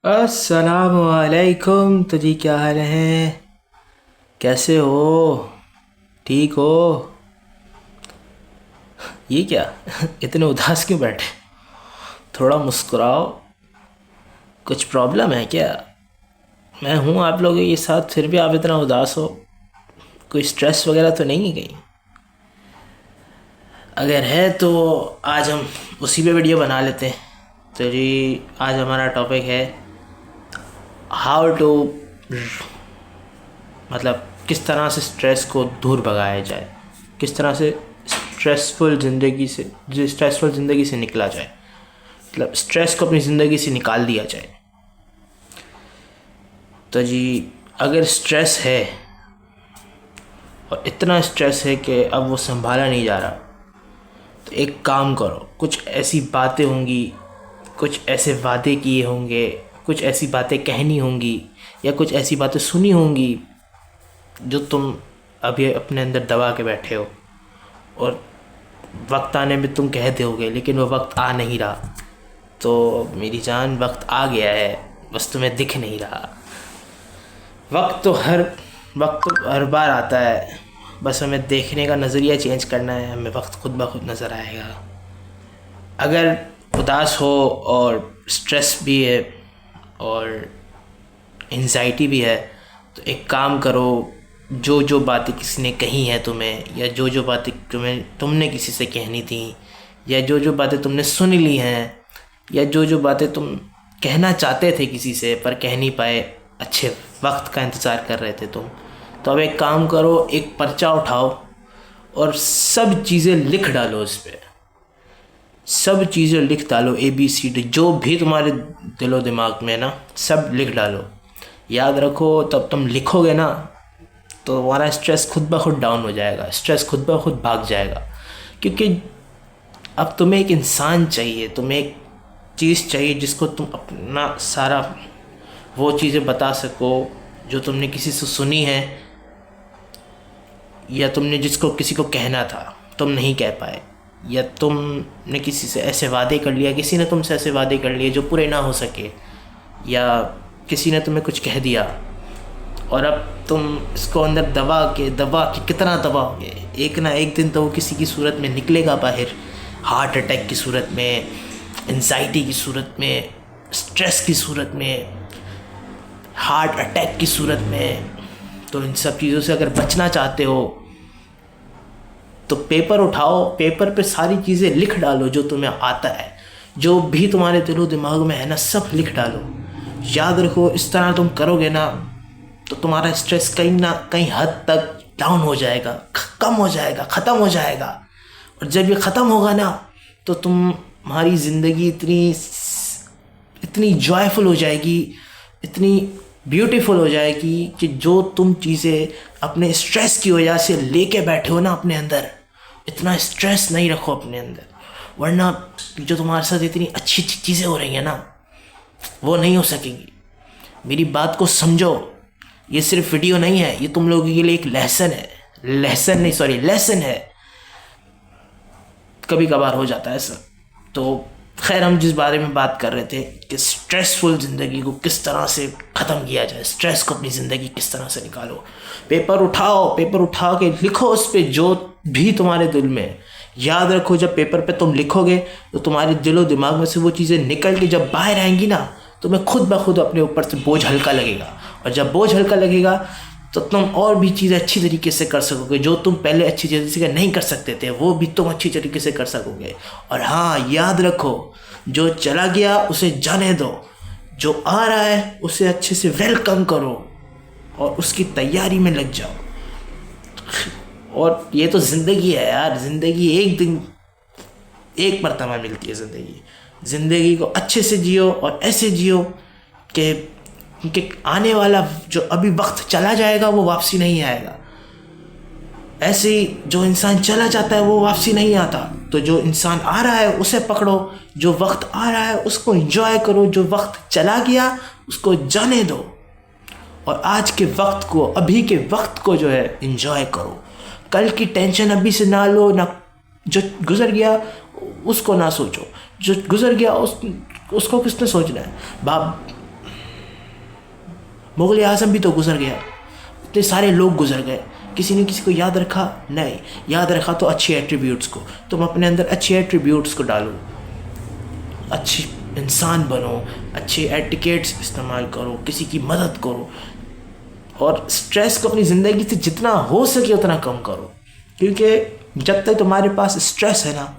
अस्सलामुअलैकुम। तो जी क्या हाल है? कैसे हो? ठीक हो? ये क्या इतने उदास क्यों बैठे? थोड़ा मुस्कुराओ। कुछ प्रॉब्लम है क्या? मैं हूँ आप लोगों के साथ, फिर भी आप इतना उदास हो। कोई स्ट्रेस वगैरह तो नहीं है कहीं? अगर है तो आज हम उसी पे वीडियो बना लेते हैं। तो जी आज हमारा टॉपिक है हाउ टू, मतलब किस तरह से स्ट्रेस को दूर भगाया जाए, किस तरह से स्ट्रेसफुल ज़िंदगी से निकला जाए, मतलब स्ट्रेस को अपनी ज़िंदगी से निकाल दिया जाए। तो जी अगर स्ट्रेस है और इतना स्ट्रेस है कि अब वो संभाला नहीं जा रहा, तो एक काम करो। कुछ ऐसी बातें होंगी, कुछ ऐसे वादे किए होंगे, कुछ ऐसी बातें कहनी होंगी या कुछ ऐसी बातें सुनी होंगी जो तुम अभी अपने अंदर दबा के बैठे हो, और वक्त आने में तुम कह दोगे लेकिन वो वक्त आ नहीं रहा। तो मेरी जान, वक्त आ गया है, बस तुम्हें दिख नहीं रहा। वक्त तो हर बार आता है, बस हमें देखने का नज़रिया चेंज करना है, हमें वक्त खुद ब खुद नज़र आएगा। अगर उदास हो और स्ट्रेस भी है और एंजाइटी भी है, तो एक काम करो। जो जो बातें किसी ने कही हैं तुम्हें, या जो जो बातें तुमने किसी से कहनी थी, या जो जो बातें तुमने सुन ली हैं, या जो जो बातें तुम कहना चाहते थे किसी से पर कह नहीं पाए, अच्छे वक्त का इंतज़ार कर रहे थे तुम, तो अब एक काम करो, एक पर्चा उठाओ और सब चीज़ें लिख डालो उस पर। सब चीज़ें लिख डालो, ABCD जो भी तुम्हारे दिलो दिमाग में है ना, सब लिख डालो। याद रखो, तब तुम लिखोगे ना तो तुम्हारा स्ट्रेस खुद ब खुद डाउन हो जाएगा, स्ट्रेस खुद ब खुद भाग जाएगा। क्योंकि अब तुम्हें एक इंसान चाहिए, तुम्हें एक चीज़ चाहिए जिसको तुम अपना सारा वो चीज़ें बता सको जो तुमने किसी से सुनी है, या तुमने जिसको किसी को कहना था तुम नहीं कह पाए, या तुमने किसी से ऐसे वादे कर लिया, किसी ने तुमसे ऐसे वादे कर लिए जो पूरे ना हो सके, या किसी ने तुम्हें कुछ कह दिया और अब तुम इसको अंदर दबा के कितना दबाओगे। एक ना एक दिन तो वो किसी की सूरत में निकलेगा बाहर, हार्ट अटैक की सूरत में, एंजाइटी की सूरत में, स्ट्रेस की सूरत में, हार्ट अटैक की सूरत में। तो इन सब चीज़ों से अगर बचना चाहते हो तो पेपर उठाओ, पेपर पे सारी चीज़ें लिख डालो जो तुम्हें आता है, जो भी तुम्हारे दिलो दिमाग में है ना, सब लिख डालो। याद रखो, इस तरह तुम करोगे ना तो तुम्हारा स्ट्रेस कहीं ना कहीं हद तक डाउन हो जाएगा, कम हो जाएगा, ख़त्म हो जाएगा। और जब ये ख़त्म होगा ना तो तुम्हारी ज़िंदगी इतनी इतनी जॉयफुल हो जाएगी, इतनी ब्यूटीफुल हो जाएगी कि जो तुम चीज़ें अपने स्ट्रेस की वजह से लेके बैठे हो ना अपने अंदर, इतना स्ट्रेस नहीं रखो अपने अंदर, वरना जो तुम्हारे साथ इतनी अच्छी अच्छी चीज़ें हो रही हैं ना वो नहीं हो सकेंगी। मेरी बात को समझो, ये सिर्फ वीडियो नहीं है, ये तुम लोगों के लिए एक लेसन है। कभी कभार हो जाता है ऐसा। तो खैर, हम जिस बारे में बात कर रहे थे कि स्ट्रेसफुल ज़िंदगी को किस तरह से ख़त्म किया जाए, स्ट्रेस को अपनी ज़िंदगी किस तरह से निकालो। पेपर उठाओ, पेपर उठा के लिखो उस पर जो भी तुम्हारे दिल में है। याद रखो, जब पेपर पे तुम लिखोगे तो तुम्हारे दिलो दिमाग में से वो चीज़ें निकल के जब बाहर आएंगी ना, तुम्हें खुद ब खुद अपने ऊपर से बोझ हल्का लगेगा, और जब बोझ हल्का लगेगा तो तुम और भी चीज़ें अच्छी तरीके से कर सकोगे। जो तुम पहले अच्छी तरीके से नहीं कर सकते थे वो भी तुम अच्छी तरीके से कर सकोगे। और हाँ, याद रखो, जो चला गया उसे जाने दो, जो आ रहा है उसे अच्छे से वेलकम करो और उसकी तैयारी में लग जाओ। और ये तो ज़िंदगी है यार, ज़िंदगी एक दिन एक मरतबा मिलती है। ज़िंदगी को अच्छे से जियो और ऐसे जियो कि आने वाला जो अभी वक्त चला जाएगा वो वापसी नहीं आएगा। ऐसे ही जो इंसान चला जाता है वो वापसी नहीं आता, तो जो इंसान आ रहा है उसे पकड़ो, जो वक्त आ रहा है उसको एंजॉय करो, जो वक्त चला गया उसको जाने दो, और आज के वक्त को, अभी के वक्त को जो है एंजॉय करो। कल की टेंशन अभी से ना लो, ना जो गुजर गया उसको ना सोचो। जो गुजर गया उसको किसने सोचना है। मुग़ल आज़म भी तो गुजर गया, इतने सारे लोग गुजर गए, किसी ने किसी को याद रखा? नहीं। याद रखा तो अच्छे एट्रीब्यूट्स को। तुम अपने अंदर अच्छे एट्रीब्यूट्स को डालो, अच्छी इंसान बनो, अच्छे एटिकेट्स इस्तेमाल करो, किसी की मदद करो, और स्ट्रेस को अपनी ज़िंदगी से जितना हो सके उतना कम करो। क्योंकि जब तक तुम्हारे पास स्ट्रेस है ना,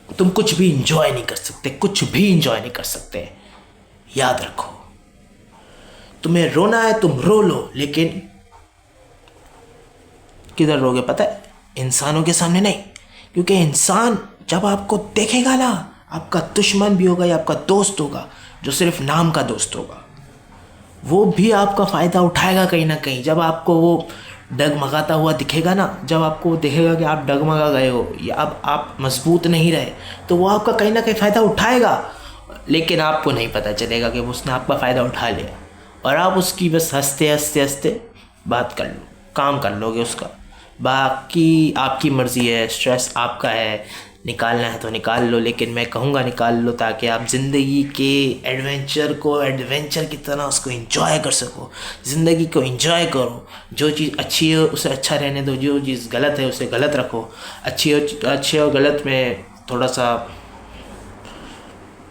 तुम कुछ भी इंजॉय नहीं कर सकते, कुछ भी इंजॉय नहीं कर सकते। याद रखो, तुम्हें रोना है तुम रो लो, लेकिन किधर रोगे पता है? इंसानों के सामने नहीं। क्योंकि इंसान जब आपको देखेगा ना, आपका दुश्मन भी होगा या आपका दोस्त होगा, जो सिर्फ नाम का दोस्त होगा, वो भी आपका फ़ायदा उठाएगा कहीं ना कहीं। जब आपको वो डगमगाता हुआ दिखेगा ना, जब आपको दिखेगा कि आप डगमगा गए हो या अब आप मजबूत नहीं रहे, तो वो आपका कहीं ना कहीं फ़ायदा उठाएगा, लेकिन आपको नहीं पता चलेगा कि उसने आपका फ़ायदा उठा लिया, और आप उसकी बस हंसते हंसते हंसते बात कर लो, काम कर लोगे उसका। बाकी आपकी मर्ज़ी है, स्ट्रेस आपका है, निकालना है तो निकाल लो, लेकिन मैं कहूँगा निकाल लो ताकि आप ज़िंदगी के एडवेंचर को एडवेंचर की तरह उसको एंजॉय कर सको। ज़िंदगी को एंजॉय करो, जो चीज़ अच्छी है उसे अच्छा रहने दो, जो चीज़ गलत है उसे गलत रखो। अच्छे और गलत में थोड़ा सा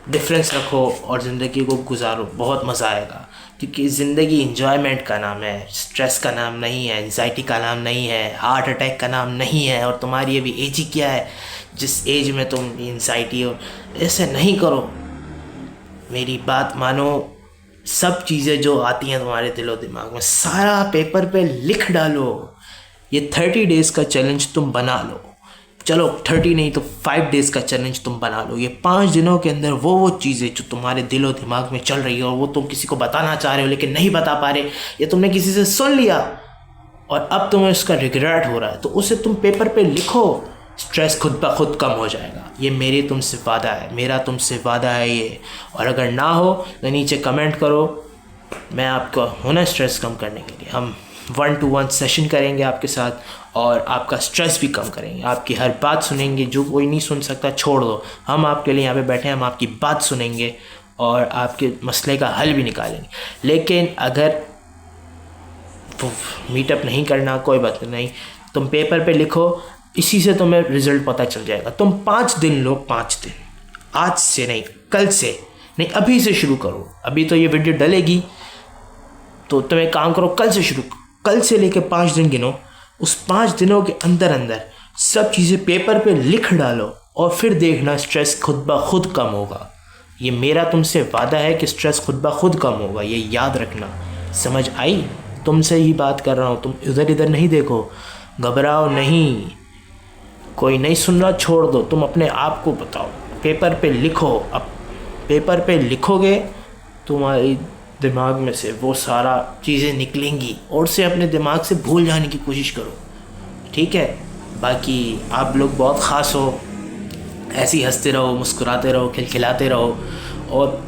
डिफरेंस रखो और ज़िंदगी को गुजारो, बहुत मज़ा आएगा। क्योंकि ज़िंदगी इंजॉयमेंट का नाम है, स्ट्रेस का नाम नहीं है, एंजाइटी का नाम नहीं है, हार्ट अटैक का नाम नहीं है। और तुम्हारी अभी एज ही क्या है जिस एज में तुम एंजाइटी हो? ऐसे नहीं करो, मेरी बात मानो। सब चीज़ें जो आती हैं तुम्हारे दिलो दिमाग में, सारा पेपर पे लिख डालो। ये 30 डेज़ का चैलेंज तुम बना लो, चलो 30 नहीं तो 5 डेज़ का चैलेंज तुम बना लो। ये 5 दिनों के अंदर वो चीज़ें जो तुम्हारे दिलो दिमाग में चल रही है और वो तुम किसी को बताना चाह रहे हो लेकिन नहीं बता पा रहे, या तुमने किसी से सुन लिया और अब तुम्हें उसका रिग्रेट हो रहा है, तो उसे तुम पेपर पे लिखो। स्ट्रेस खुद ब खुद कम हो जाएगा, ये मेरी तुमसे वादा है, मेरा तुमसे वादा है ये। और अगर ना हो तो नीचे कमेंट करो, मैं आपको होना स्ट्रेस कम करने के लिए हम 1-to-1 सेशन करेंगे आपके साथ और आपका स्ट्रेस भी कम करेंगे। आपकी हर बात सुनेंगे, जो कोई नहीं सुन सकता छोड़ दो, हम आपके लिए यहाँ पे बैठे हैं, हम आपकी बात सुनेंगे और आपके मसले का हल भी निकालेंगे। लेकिन अगर मीटअप नहीं करना कोई बात नहीं, तुम पेपर पे लिखो, इसी से तुम्हें रिज़ल्ट पता चल जाएगा। तुम 5 दिन लो, 5 दिन, आज से नहीं, कल से नहीं, अभी से शुरू करो। अभी तो ये वीडियो डलेगी तो तुम एक काम करो, कल से शुरू, कल से लेके 5 दिन गिनो। उस 5 दिनों के अंदर अंदर सब चीज़ें पेपर पे लिख डालो और फिर देखना स्ट्रेस खुद ब खुद कम होगा। ये मेरा तुमसे वादा है कि स्ट्रेस खुद ब खुद कम होगा, ये याद रखना। समझ आई? तुमसे ही बात कर रहा हूँ, तुम इधर इधर नहीं देखो, घबराओ नहीं, कोई नहीं सुन रहा छोड़ दो, तुम अपने आप को बताओ, पेपर पे लिखो। अब पेपर पे लिखोगे तुम्हारी दिमाग में से वो सारा चीज़ें निकलेंगी और उसे अपने दिमाग से भूल जाने की कोशिश करो, ठीक है? बाकी आप लोग बहुत ख़ास हो, ऐसे ही हंसते रहो, मुस्कुराते रहो, खिलखिलाते रहो और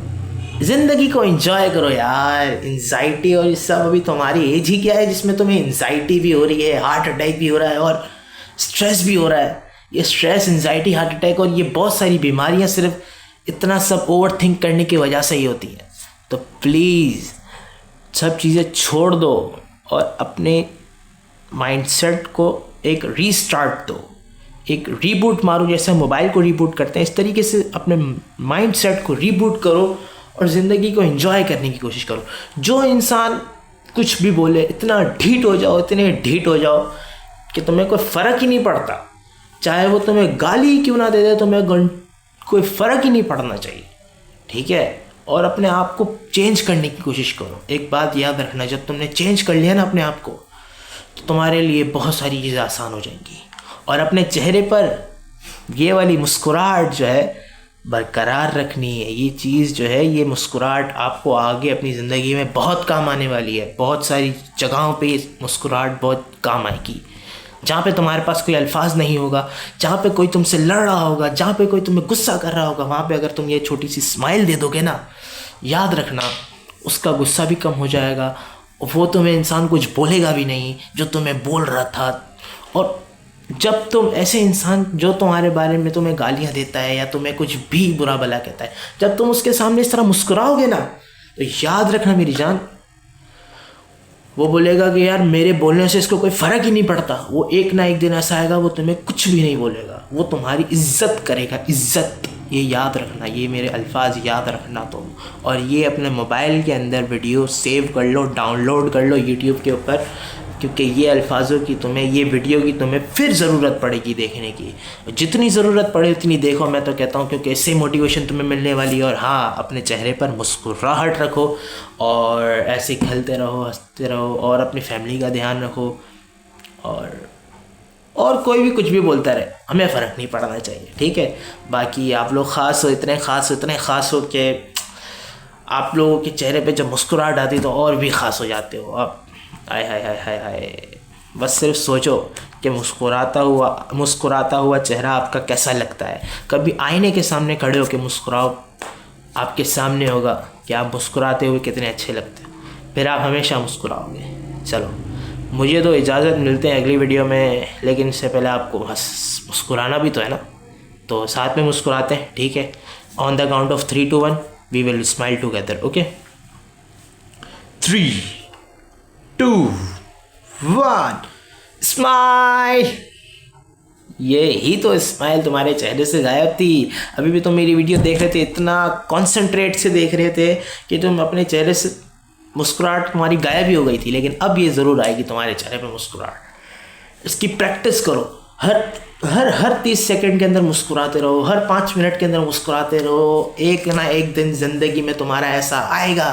ज़िंदगी को एंजॉय करो यार। एंजाइटी और ये सब, अभी तुम्हारी एज ही क्या है जिसमें तुम्हें एंजाइटी भी हो रही है, हार्ट अटैक भी हो रहा है और स्ट्रेस भी हो रहा है। ये स्ट्रेस, एंजाइटी, हार्ट अटैक और ये बहुत सारी बीमारियां सिर्फ इतना सब ओवर थिंक करने की वजह से ही होती हैं। तो प्लीज़ सब चीज़ें छोड़ दो और अपने माइंडसेट को एक रीस्टार्ट दो, एक रीबूट मारो। जैसे हम मोबाइल को रीबूट करते हैं, इस तरीके से अपने माइंडसेट को रीबूट करो और ज़िंदगी को एंजॉय करने की कोशिश करो। जो इंसान कुछ भी बोले, इतना ढीठ हो जाओ, इतने ढीठ हो जाओ कि तुम्हें कोई फ़र्क ही नहीं पड़ता, चाहे वो तुम्हें गाली क्यों ना दे दे, तुम्हें कोई फ़र्क ही नहीं पड़ना चाहिए, ठीक है? और अपने आप को चेंज करने की कोशिश करो। एक बात याद रखना, जब तुमने चेंज कर लिया ना अपने आप को, तो तुम्हारे लिए बहुत सारी चीज़ें आसान हो जाएंगी। और अपने चेहरे पर ये वाली मुस्कुराहट जो है बरकरार रखनी है। ये चीज़ जो है, ये मुस्कुराहट आपको आगे अपनी ज़िंदगी में बहुत काम आने वाली है। बहुत सारी जगहों पे ये मुस्कुराहट बहुत काम आएगी, जहाँ पे तुम्हारे पास कोई अल्फाज नहीं होगा, जहाँ पे कोई तुमसे लड़ रहा होगा, जहाँ पे कोई तुम्हें गुस्सा कर रहा होगा, वहाँ पे अगर तुम ये छोटी सी स्माइल दे दोगे ना, याद रखना उसका गुस्सा भी कम हो जाएगा। वो तुम्हें इंसान कुछ बोलेगा भी नहीं जो तुम्हें बोल रहा था। और जब तुम ऐसे इंसान जो तुम्हारे बारे में तुम्हें गालियाँ देता है या तुम्हें कुछ भी बुरा भला कहता है, जब तुम उसके सामने इस तरह मुस्कुराओगे ना, तो याद रखना मेरी जान, वो बोलेगा कि यार मेरे बोलने से इसको कोई फ़र्क ही नहीं पड़ता, वो एक ना एक दिन ऐसा आएगा वो तुम्हें कुछ भी नहीं बोलेगा, वो तुम्हारी इज्जत करेगा, इज्जत। ये याद रखना, ये मेरे अल्फाज याद रखना तुम। और ये अपने मोबाइल के अंदर वीडियो सेव कर लो, डाउनलोड कर लो यूट्यूब के ऊपर, क्योंकि ये अल्फाजों की तुम्हें, ये वीडियो की तुम्हें फिर ज़रूरत पड़ेगी देखने की। जितनी ज़रूरत पड़े उतनी देखो, मैं तो कहता हूँ, क्योंकि इससे मोटिवेशन तुम्हें मिलने वाली है। और हाँ, अपने चेहरे पर मुस्कुराहट रखो और ऐसे खेलते रहो, हंसते रहो और अपनी फैमिली का ध्यान रखो। और कोई भी कुछ भी बोलता रहे, हमें फ़र्क नहीं पड़ना चाहिए, ठीक है। बाकी आप लोग ख़ास हो, इतने ख़ास हो कि आप लोगों के चेहरे पे जब मुस्कुराहट आती तो और भी ख़ास हो जाते हो आप। हाय हाय हाय हाय हाय। बस सिर्फ सोचो कि मुस्कुराता हुआ चेहरा आपका कैसा लगता है। कभी आईने के सामने खड़े हो के मुस्कुराओ, आपके सामने होगा कि आप मुस्कुराते हुए कितने अच्छे लगते हैं, फिर आप हमेशा मुस्कुराओगे। चलो, मुझे तो इजाज़त, मिलते हैं अगली वीडियो में। लेकिन इससे पहले आपको मुस्कुराना भी तो है ना, तो साथ में मुस्कुराते हैं, ठीक है। On the count of 3, 2, 1 we will smile together, okay. 3, 2, 1 smile. ये ही तो स्माइल तुम्हारे चेहरे से गायब थी। अभी भी तुम मेरी वीडियो देख रहे थे, इतना कॉन्सेंट्रेट से देख रहे थे कि तुम अपने चेहरे से मुस्कुराहट तुम्हारी गायब ही हो गई थी। लेकिन अब ये ज़रूर आएगी तुम्हारे चेहरे पे मुस्कुराहट। इसकी प्रैक्टिस करो, हर 30 सेकंड के अंदर मुस्कुराते रहो, हर 5 मिनट के अंदर मुस्कुराते रहो। एक ना एक दिन ज़िंदगी में तुम्हारा ऐसा आएगा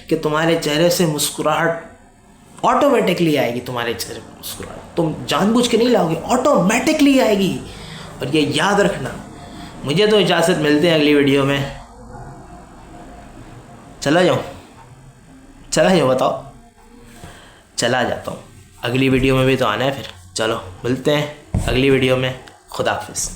कि तुम्हारे चेहरे से मुस्कुराहट ऑटोमेटिकली आएगी। तुम्हारे चेहरे पर मुस्कुराहट तुम जानबूझ के नहीं लाओगे, ऑटोमेटिकली आएगी। और ये याद रखना। मुझे तो इजाज़त, मिलते हैं अगली वीडियो में। चला जाऊँ, बताओ। चला जाता हूँ, अगली वीडियो में भी तो आना है फिर। चलो, मिलते हैं अगली वीडियो में। खुदा हाफिज़।